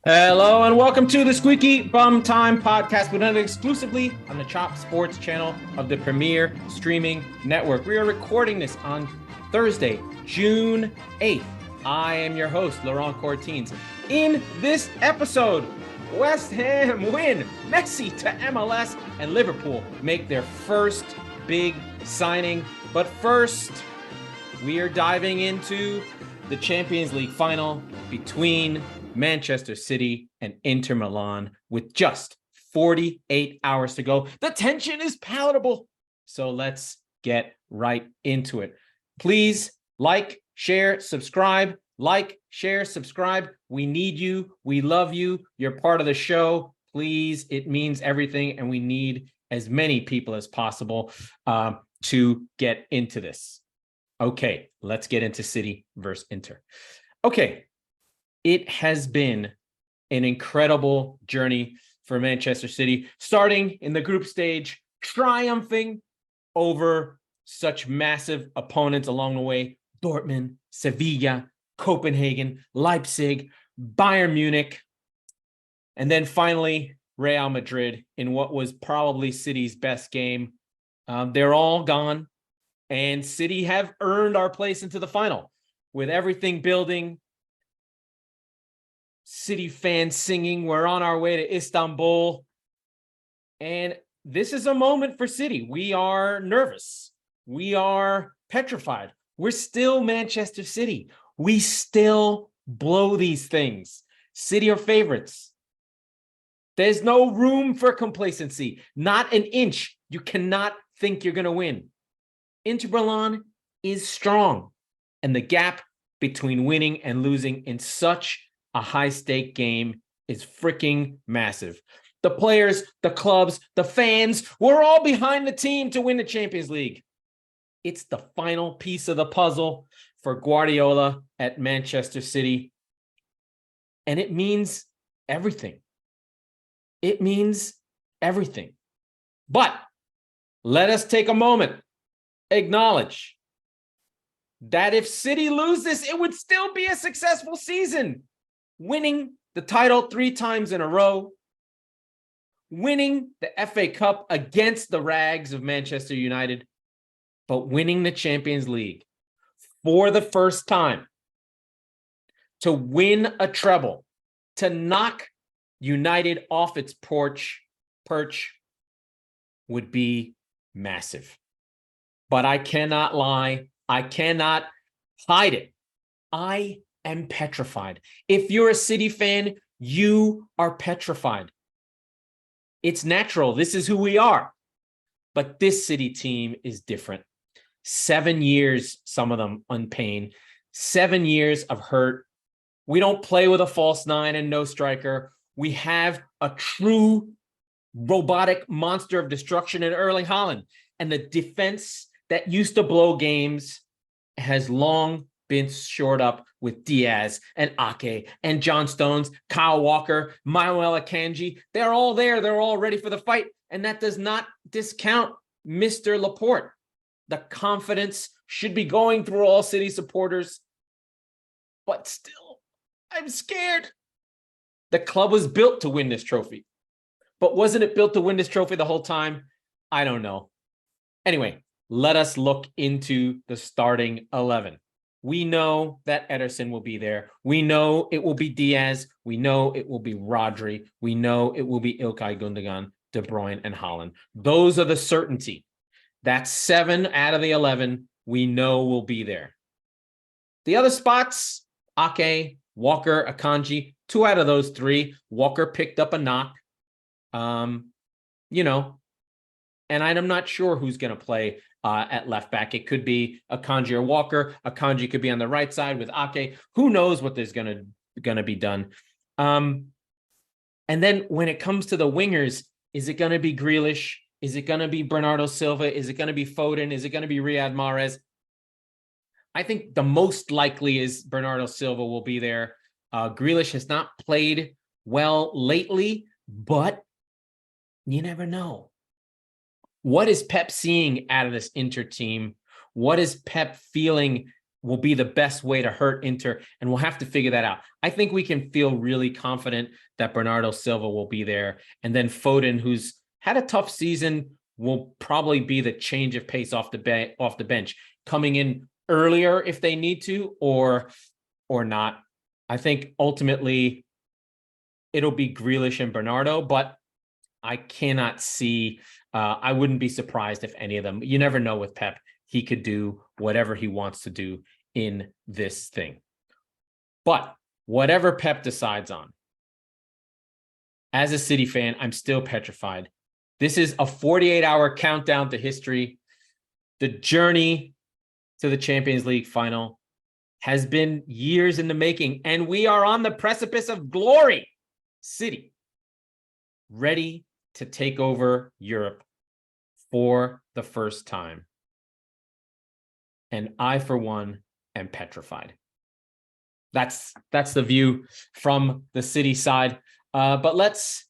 Hello and welcome to the Squeaky Bum Time podcast, but done exclusively on the Chop Sports channel of the Premier Streaming Network. We are recording this on Thursday, June 8th. I am your host, Laurent Cortines. In this episode, West Ham win, Messi to MLS, and Liverpool make their first big signing. But first, we are diving into the Champions League final between Manchester City and Inter Milan with just 48 hours to go. The tension is palatable. So let's get right into it. Please like, share, subscribe. Like, share, subscribe. We need you. We love you. You're part of the show. Please, it means everything. And we need as many people as possible to get into this. Okay, let's get into City versus Inter. Okay. It has been an incredible journey for Manchester City, starting in the group stage, triumphing over such massive opponents along the way. Dortmund, Sevilla, Copenhagen, Leipzig, Bayern Munich, and then finally Real Madrid in what was probably City's best game. They're all gone, and City have earned our place into the final with everything building. City fans singing, we're on our way to Istanbul. And this is a moment for City. We are nervous. We are petrified. We're still Manchester City. We still blow these things. City are favorites. There's no room for complacency. Not an inch. You cannot think you're going to win. Inter Milan is strong. And the gap between winning and losing in such a high-stake game is freaking massive. The players, the clubs, the fans, we're all behind the team to win the Champions League. It's the final piece of the puzzle for Guardiola at Manchester City. And it means everything. It means everything. But let us take a moment, acknowledge that if City loses, it would still be a successful season. Winning the title 3 times in a row, winning the FA Cup against the Rags of Manchester United, but winning the Champions League for the first time, to win a treble, to knock United off its perch would be massive. But I cannot lie. I cannot hide it. I am petrified. If you're a City fan, you are petrified. It's natural. This is who we are. But this City team is different. 7 years, some of them on pain. 7 years of hurt. We don't play with a false 9 and no striker. We have a true robotic monster of destruction in Erling Haaland. And the defense that used to blow games has long been shored up with Diaz and Ake and John Stones, Kyle Walker, Manuel Akanji. They're all there. They're all ready for the fight. And that does not discount Mr. Laporte. The confidence should be going through all City supporters. But still, I'm scared. The club was built to win this trophy. But wasn't it built to win this trophy the whole time? I don't know. Anyway, let us look into the starting 11. We know that Ederson will be there. We know it will be Diaz. We know it will be Rodri. We know it will be Ilkay Gundogan, De Bruyne, and Haaland. Those are the certainty. That's 7 out of the 11 we know will be there. The other spots, Ake, Walker, Akanji, 2 out of those 3. Walker picked up a knock. And I'm not sure who's going to play at left back. It could be Akanji or Walker. Akanji could be on the right side with Ake. Who knows what there's going to be done. And then when it comes to the wingers, is it going to be Grealish? Is it going to be Bernardo Silva? Is it going to be Foden? Is it going to be Riyad Mahrez? I think the most likely is Bernardo Silva will be there. Grealish has not played well lately, but you never know. What is Pep seeing out of this Inter team? What is Pep feeling will be the best way to hurt Inter, and we'll have to figure that out. I think we can feel really confident that Bernardo Silva will be there, and then Foden, who's had a tough season, will probably be the change of pace off the bench, coming in earlier if they need to, or not. I think ultimately it'll be Grealish and Bernardo, but I cannot see. I wouldn't be surprised if any of them. You never know with Pep. He could do whatever he wants to do in this thing. But whatever Pep decides on, as a City fan, I'm still petrified. This is a 48-hour countdown to history. The journey to the Champions League final has been years in the making, and we are on the precipice of glory. City, ready to take over Europe for the first time. And I, for one, am petrified. That's the view from the City side. But let's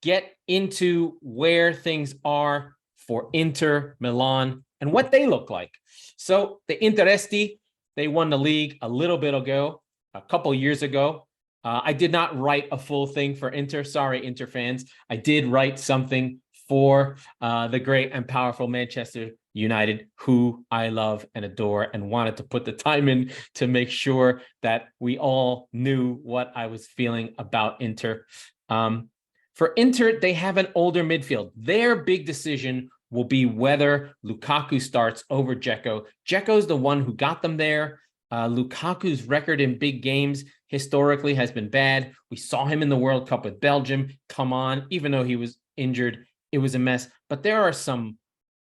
get into where things are for Inter Milan and what they look like. So the Interesti, they won the league a little bit ago, a couple years ago. I did not write a full thing for Inter. Sorry, Inter fans. I did write something for the great and powerful Manchester United, who I love and adore, and wanted to put the time in to make sure that we all knew what I was feeling about Inter. For Inter, they have an older midfield. Their big decision will be whether Lukaku starts over Dzeko. Dzeko's the one who got them there. Lukaku's record in big games historically has been bad. We saw him in the World Cup with Belgium. Come on, even though he was injured, it was a mess. But there are some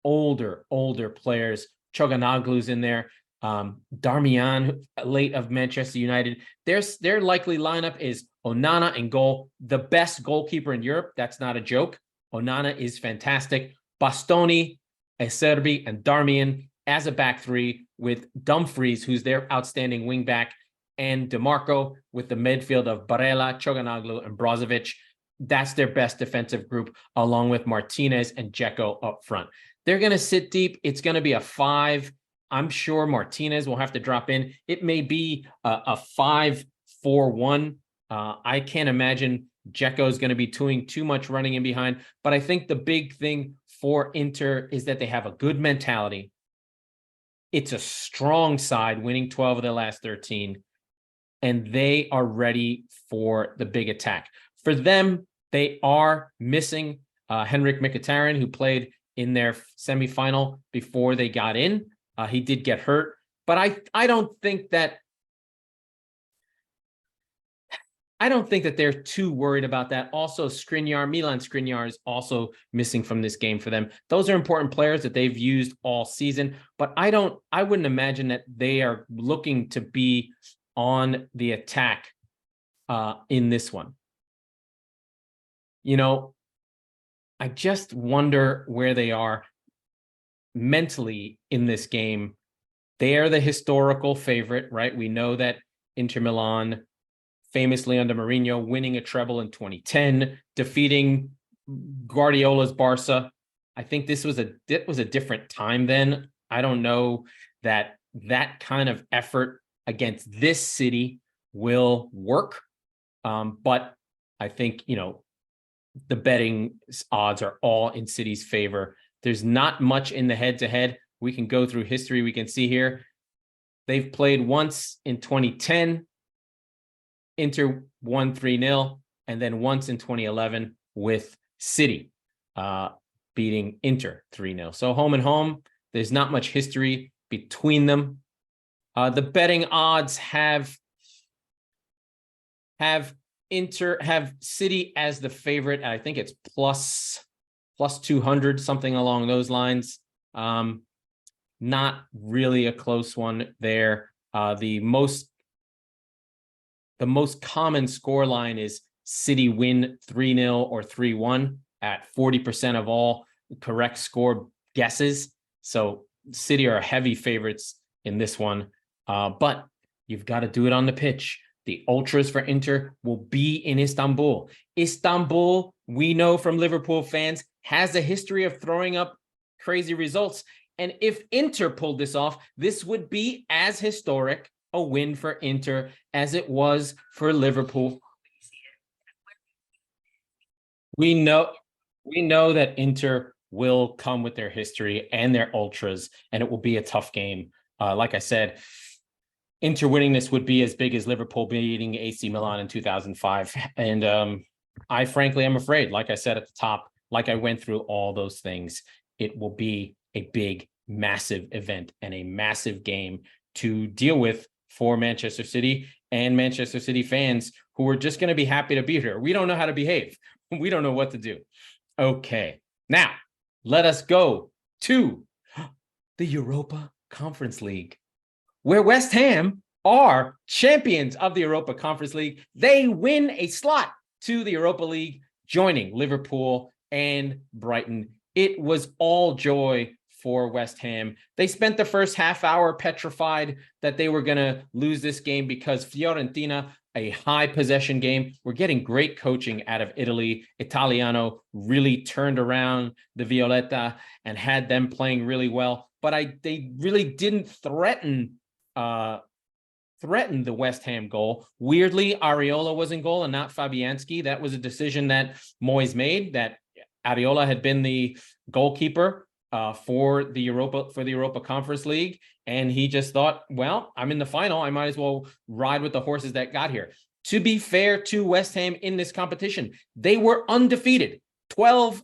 older players. Çoğanoglu's in there. Darmian, late of Manchester United. Their likely lineup is Onana in goal, the best goalkeeper in Europe. That's not a joke. Onana is fantastic. Bastoni, Acerbi, and Darmian as a back three, with Dumfries, who's their outstanding wing back, and DeMarco with the midfield of Barella, Çoğanoglu, and Brozovic. That's their best defensive group, along with Martinez and Dzeko up front. They're going to sit deep. It's going to be a 5. I'm sure Martinez will have to drop in. It may be a 5-4-1. I can't imagine Dzeko is going to be doing too much running in behind. But I think the big thing for Inter is that they have a good mentality. It's a strong side, winning 12 of their last 13, and they are ready for the big attack. For them, they are missing Henrik Mkhitaryan, who played in their semifinal before they got in. He did get hurt, but I don't think that they're too worried about that. Also, Milan Skriniar is also missing from this game for them. Those are important players that they've used all season, but I wouldn't imagine that they are looking to be on the attack in this one. You know, I just wonder where they are mentally in this game. They are the historical favorite, right? We know that Inter Milan, famously under Mourinho, winning a treble in 2010, defeating Guardiola's Barca. I think it was a different time then. I don't know that kind of effort against this City will work. But I think, the betting odds are all in City's favor. There's not much in the head-to-head. We can go through history. We can see here. They've played once in 2010. Inter won 3-0, and then once in 2011 with City beating Inter 3-0. So home and home, there's not much history between them. The betting odds have City as the favorite. I think it's plus 200, something along those lines. Not really a close one there. The most common score line is City win 3-0 or 3-1 at 40% of all correct score guesses. So City are heavy favorites in this one. But you've got to do it on the pitch. The ultras for Inter will be in Istanbul. Istanbul, we know from Liverpool fans, has a history of throwing up crazy results. And if Inter pulled this off, this would be as historic a win for Inter as it was for Liverpool. We know that Inter will come with their history and their ultras, and it will be a tough game. Like I said, Inter winning this would be as big as Liverpool beating AC Milan in 2005. And I frankly am afraid, like I said at the top, like I went through all those things, it will be a big, massive event and a massive game to deal with for Manchester City and Manchester City fans who are just going to be happy to be here. We don't know how to behave. We don't know what to do. Okay, now let us go to the Europa Conference League, where West Ham are champions of the Europa Conference League. They win a slot to the Europa League, joining Liverpool and Brighton. It was all joy for West Ham. They spent the first half hour petrified that they were going to lose this game because Fiorentina, a high possession game, were getting great coaching out of Italy. Italiano really turned around the Violetta and had them playing really well. But they really didn't threaten the West Ham goal. Weirdly, Areola was in goal and not Fabianski. That was a decision that Moyes made, that Areola had been the goalkeeper for the Europa Conference League, and he just thought, well, I'm in the final, I might as well ride with the horses that got here. To be fair to West Ham in this competition, they were undefeated, 12-1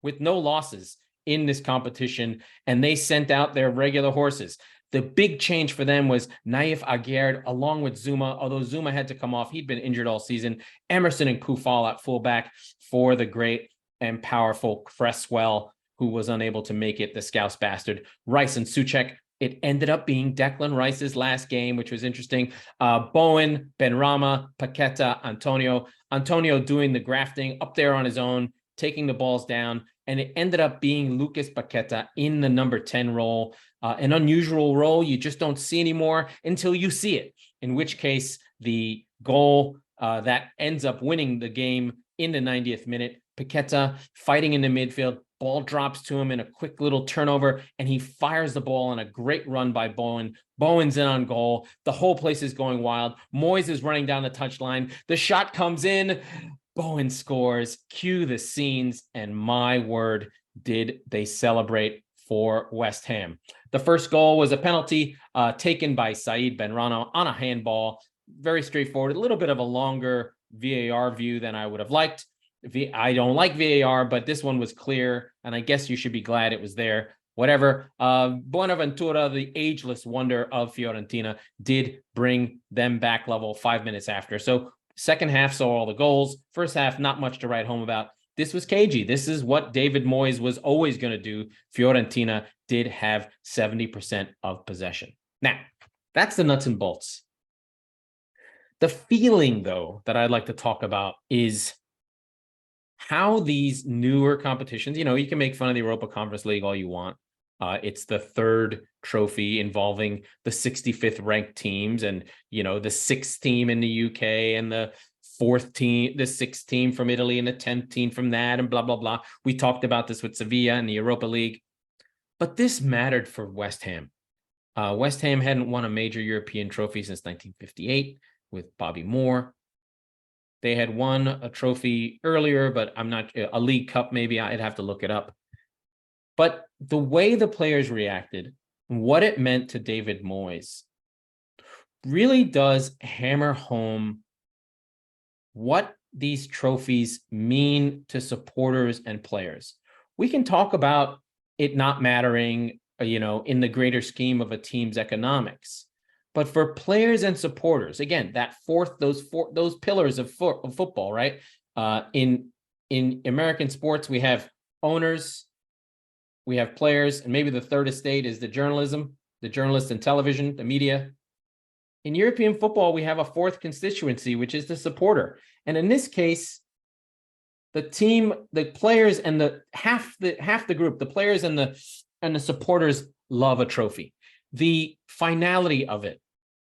with no losses in this competition, and they sent out their regular horses. The big change for them was Naif Aguerd along with Zuma, although Zuma had to come off. He'd been injured all season. Emerson and Koufal at fullback for the great and powerful Cresswell, who was unable to make it, the Scouse bastard. Rice and Souček. It ended up being Declan Rice's last game, which was interesting. Bowen, Benrahma, Paqueta, Antonio. Antonio doing the grafting up there on his own, taking the balls down. And it ended up being Lucas Paqueta in the number 10 role. An unusual role you just don't see anymore until you see it, in which case the goal that ends up winning the game in the 90th minute, Paqueta fighting in the midfield, ball drops to him in a quick little turnover, and he fires the ball on a great run by Bowen. Bowen's in on goal. The whole place is going wild. Moyes is running down the touchline. The shot comes in. Bowen scores. Cue the scenes, and my word, did they celebrate for West Ham. The first goal was a penalty taken by Said Benrahma on a handball. Very straightforward. A little bit of a longer VAR view than I would have liked. I don't like VAR, but this one was clear, and I guess you should be glad it was there. Whatever. Bonaventura, the ageless wonder of Fiorentina, did bring them back level 5 minutes after. So second half saw all the goals. First half, not much to write home about. This was cagey. This is what David Moyes was always going to do. Fiorentina did have 70% of possession. Now, that's the nuts and bolts. The feeling, though, that I'd like to talk about is how these newer competitions, you can make fun of the Europa Conference League all you want. It's the third trophy involving the 65th ranked teams and, the sixth team in the UK and the fourth team, the sixth team from Italy and the 10th team from that and blah, blah, blah. We talked about this with Sevilla and the Europa League. But this mattered for West Ham. West Ham hadn't won a major European trophy since 1958 with Bobby Moore. They had won a trophy earlier, but I'm not a League Cup. Maybe I'd have to look it up. But the way the players reacted, what it meant to David Moyes, really does hammer home what these trophies mean to supporters and players. We can talk about it not mattering, in the greater scheme of a team's economics. But for players and supporters, again, those pillars of football, right? In American sports, we have owners, we have players, and maybe the third estate is the journalists and television, the media. In European football, we have a fourth constituency, which is the supporter. And in this case, the team, the players, and the half the group, the players and the supporters love a trophy. The finality of it,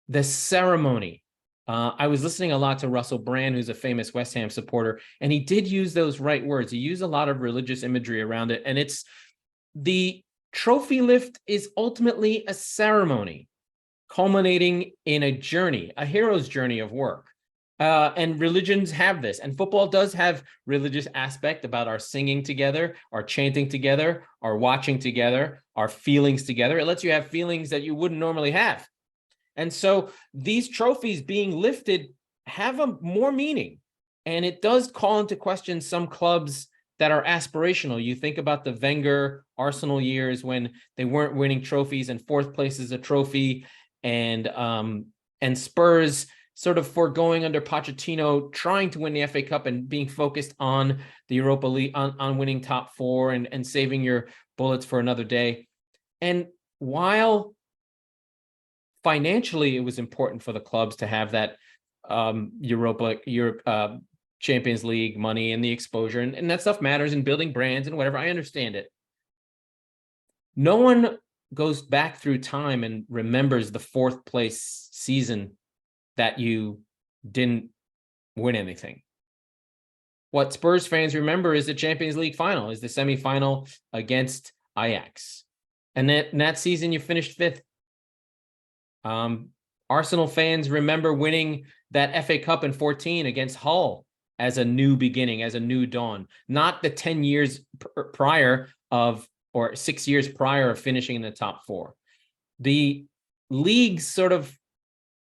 the ceremony. I was listening a lot to Russell Brand, who's a famous West Ham supporter, and he did use those right words. He used a lot of religious imagery around it, and it's the Trophy lift is ultimately a ceremony culminating in a journey, a hero's journey of work. And religions have this, and football does have religious aspect about our singing together, our chanting together, our watching together, our feelings together. It lets you have feelings that you wouldn't normally have. And so these trophies being lifted have a more meaning. And it does call into question some clubs that are aspirational. You think about the Wenger Arsenal years when they weren't winning trophies, and fourth place is a trophy, and Spurs sort of foregoing under Pochettino, trying to win the FA Cup and being focused on the Europa League, on winning top four and saving your bullets for another day. And while financially it was important for the clubs to have that Europe Champions League money and the exposure, and that stuff matters in building brands and whatever, I understand it. No one goes back through time and remembers the fourth place season that you didn't win anything. What Spurs fans remember is the Champions League final, is the semifinal against Ajax. And that season you finished fifth. Arsenal fans remember winning that FA Cup in 2014 against Hull as a new beginning, as a new dawn, not the 10 years prior of, or 6 years prior of finishing in the top four. The leagues sort of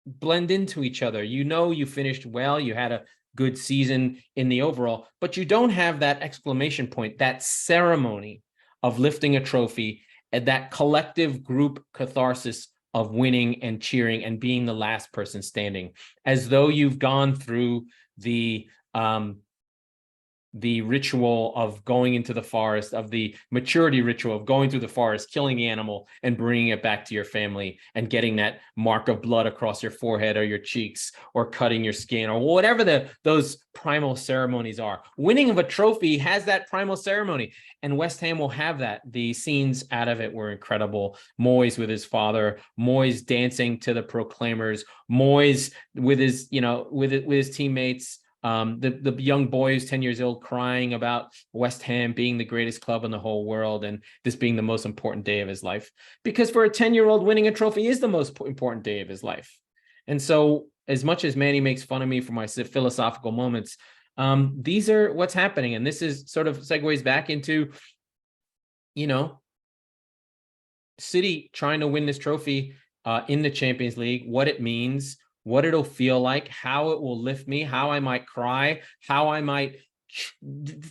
blend into each other. You know, you finished well, you had a good season in the overall, but you don't have that exclamation point, that ceremony of lifting a trophy, and that collective group catharsis of winning and cheering and being the last person standing, as though you've gone through the ritual of going into the forest, of the maturity ritual of going through the forest, killing the animal and bringing it back to your family and getting that mark of blood across your forehead or your cheeks, or cutting your skin, or whatever those primal ceremonies are. Winning of a trophy has that primal ceremony, and West Ham will have that. The scenes out of it were incredible. Moyes with his father, Moyes dancing to the proclaimers, Moyes with his, with his teammates. The young boy who's 10 years old crying about West Ham being the greatest club in the whole world and this being the most important day of his life. Because for a 10-year-old, winning a trophy is the most important day of his life. And so as much as Manny makes fun of me for my philosophical moments, these are what's happening. And this is sort of segues back into, City trying to win this trophy in the Champions League, what it means, what it'll feel like, how it will lift me, how I might cry, how I might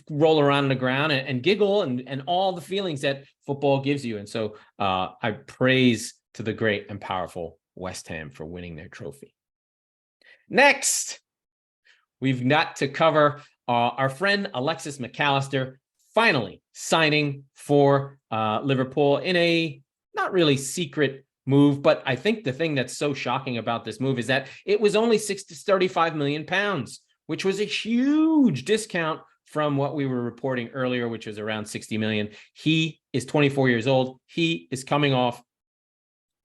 roll around on the ground and giggle, and all the feelings that football gives you. And so I praise to the great and powerful West Ham for winning their trophy. Next, we've got to cover our friend Alexis McAllister finally signing for Liverpool in a not really secret move, but I think the thing that's so shocking about this move is that it was only 35 million pounds, which was a huge discount from what we were reporting earlier, which was around 60 million. He is 24 years old. He is coming off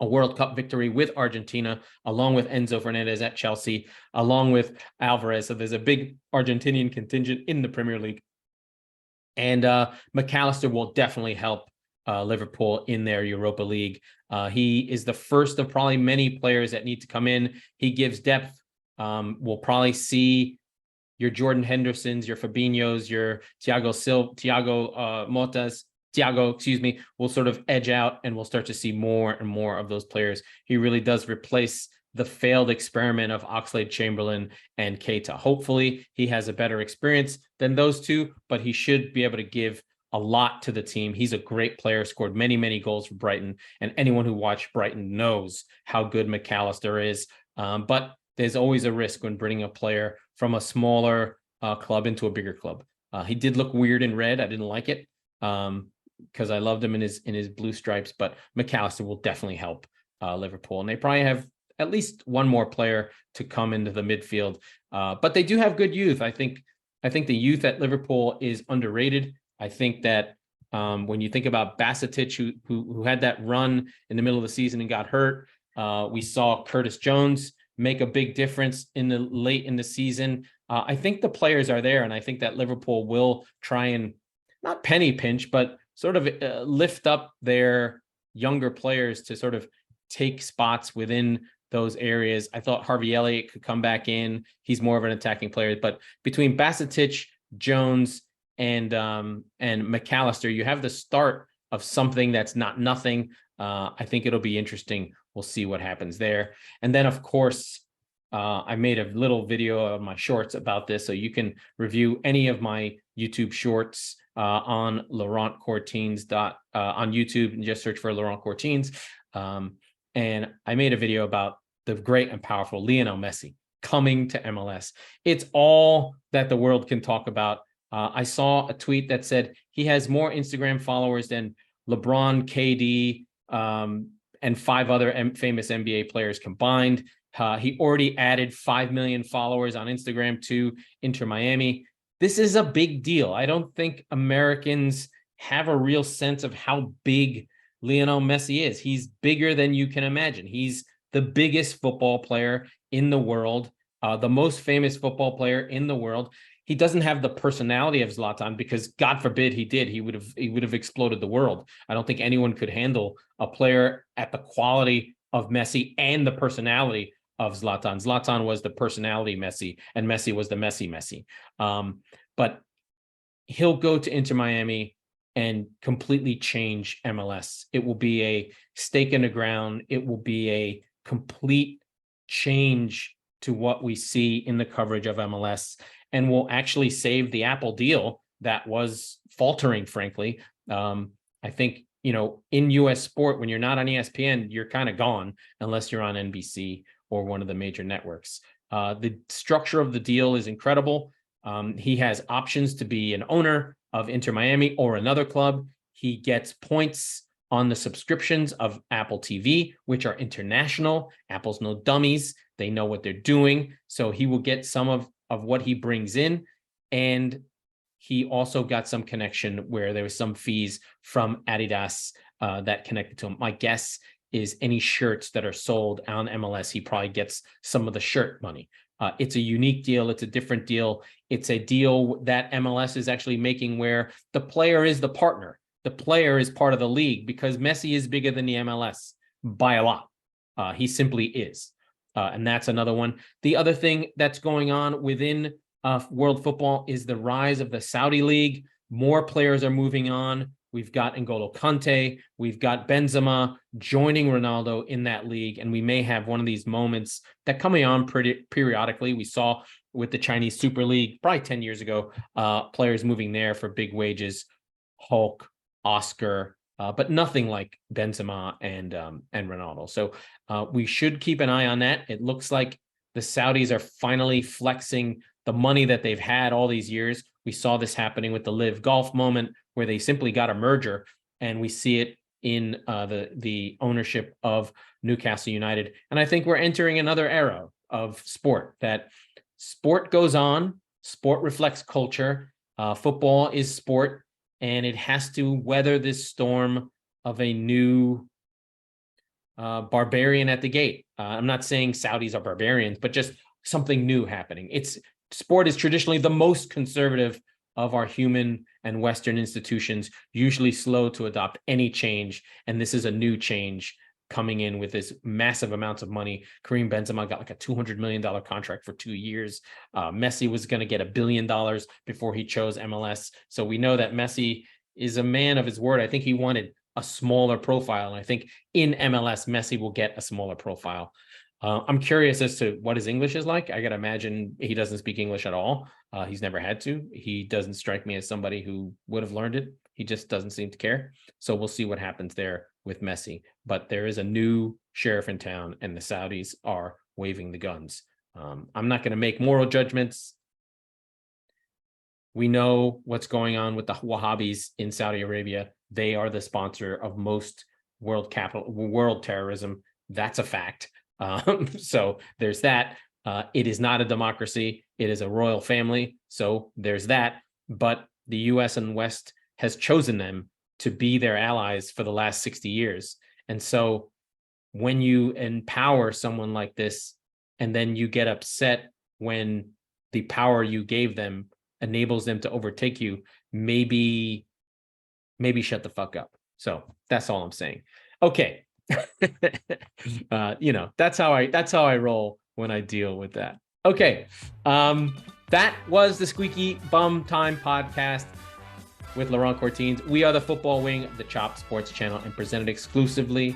a World Cup victory with Argentina, along with Enzo Fernandez at Chelsea, along with Alvarez. So there's a big Argentinian contingent in the Premier League. And McAllister will definitely help Liverpool in their Europa League. He is the first of probably many players that need to come in. He gives depth. We'll probably see your Jordan Hendersons, your Fabinhos, your Thiago Motas, will sort of edge out, and we'll start to see more and more of those players. He really does replace the failed experiment of Oxlade-Chamberlain and Keita. Hopefully he has a better experience than those two, but he should be able to give a lot to the team. He's a great player, scored many, many goals for Brighton, and anyone who watched Brighton knows how good McAllister is. But there's always a risk when bringing a player from a smaller club into a bigger club. He did look weird in red. I didn't like it because I loved him in his blue stripes, but McAllister will definitely help Liverpool. And they probably have at least one more player to come into the midfield. But they do have good youth. I think the youth at Liverpool is underrated. I think that when you think about Bacetic, who had that run in the middle of the season and got hurt, we saw Curtis Jones make a big difference late in the season. I think the players are there, and I think that Liverpool will try and not penny pinch, but sort of lift up their younger players to sort of take spots within those areas. I thought Harvey Elliott could come back in. He's more of an attacking player, but between Bajcetic, Jones, and McAllister, you have the start of something that's not nothing. I think it'll be interesting. We'll see what happens there. And then, of course, I made a little video of my shorts about this, so you can review any of my YouTube shorts on Laurent Courtines on YouTube, and just search for Laurent Courtines. And I made a video about the great and powerful Lionel Messi coming to MLS. It's all that the world can talk about. I saw a tweet that said he has more Instagram followers than LeBron, KD, and 5 other famous NBA players combined. He already added 5 million followers on Instagram to Inter Miami. This is a big deal. I don't think Americans have a real sense of how big Lionel Messi is. He's bigger than you can imagine. He's the biggest football player in the world, the most famous football player in the world. He doesn't have the personality of Zlatan, because God forbid he did. He would have exploded the world. I don't think anyone could handle a player at the quality of Messi and the personality of Zlatan. Zlatan was the personality Messi, and Messi was the Messi. But he'll go to Inter Miami and completely change MLS. It will be a stake in the ground. It will be a complete change to what we see in the coverage of MLS, and will actually save the Apple deal that was faltering, frankly. I think, in US sport, when you're not on ESPN, you're kind of gone unless you're on NBC or one of the major networks. The structure of the deal is incredible. He has options to be an owner of Inter Miami or another club. He gets points on the subscriptions of Apple TV, which are international. Apple's no dummies. They know what they're doing. So he will get some of what he brings in. And he also got some connection where there was some fees from Adidas that connected to him. My guess is any shirts that are sold on MLS, he probably gets some of the shirt money. It's a unique deal. It's a different deal. It's a deal that MLS is actually making where the player is the partner. The player is part of the league, because Messi is bigger than the MLS by a lot. He simply is. And that's another one. The other thing that's going on within world football is the rise of the Saudi League. More players are moving on. We've got N'Golo Kante. We've got Benzema joining Ronaldo in that league. And we may have one of these moments that coming on pretty periodically. We saw with the Chinese Super League probably 10 years ago, players moving there for big wages, Hulk, Oscar, but nothing like Benzema and Ronaldo. So we should keep an eye on that. It looks like the Saudis are finally flexing the money that they've had all these years. We saw this happening with the Live Golf moment, where they simply got a merger, and we see it in the ownership of Newcastle United. And I think we're entering another era of sport, that sport goes on, sport reflects culture, football is sport, and it has to weather this storm of a new barbarian at the gate. I'm not saying Saudis are barbarians, but just something new happening. Sport is traditionally the most conservative of our human and Western institutions, usually slow to adopt any change. And this is a new change coming in with this massive amounts of money. Karim Benzema got like a $200 million contract for 2 years. Messi was going to get $1 billion before he chose MLS. So we know that Messi is a man of his word. I think he wanted a smaller profile. And I think in MLS, Messi will get a smaller profile. I'm curious as to what his English is like. I got to imagine he doesn't speak English at all. He's never had to. He doesn't strike me as somebody who would have learned it. He just doesn't seem to care. So we'll see what happens there with Messi. But there is a new sheriff in town, and the Saudis are waving the guns. I'm not going to make moral judgments. We know what's going on with the Wahhabis in Saudi Arabia. They are the sponsor of most world terrorism. That's a fact. So there's that. It is not a democracy. It is a royal family. So there's that. But the US and West has chosen them to be their allies for the last 60 years. And so when you empower someone like this, and then you get upset when the power you gave them enables them to overtake you, maybe maybe shut the fuck up. So that's all I'm saying. Okay. That's how I roll when I deal with that. Okay. That was the Squeaky Bum Time podcast with Laurent Cortines. We are the football wing of the Chop Sports channel and presented exclusively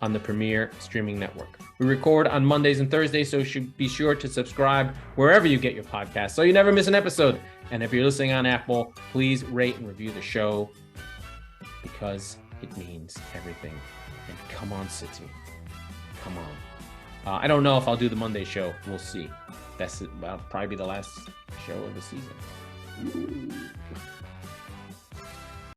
on the Premier streaming network. We record on Mondays and Thursdays, so be sure to subscribe wherever you get your podcasts so you never miss an episode. And if you're listening on Apple, please rate and review the show because it means everything. And come on, City. Come on. I don't know if I'll do the Monday show. We'll see. That'll probably be the last show of the season. Ooh.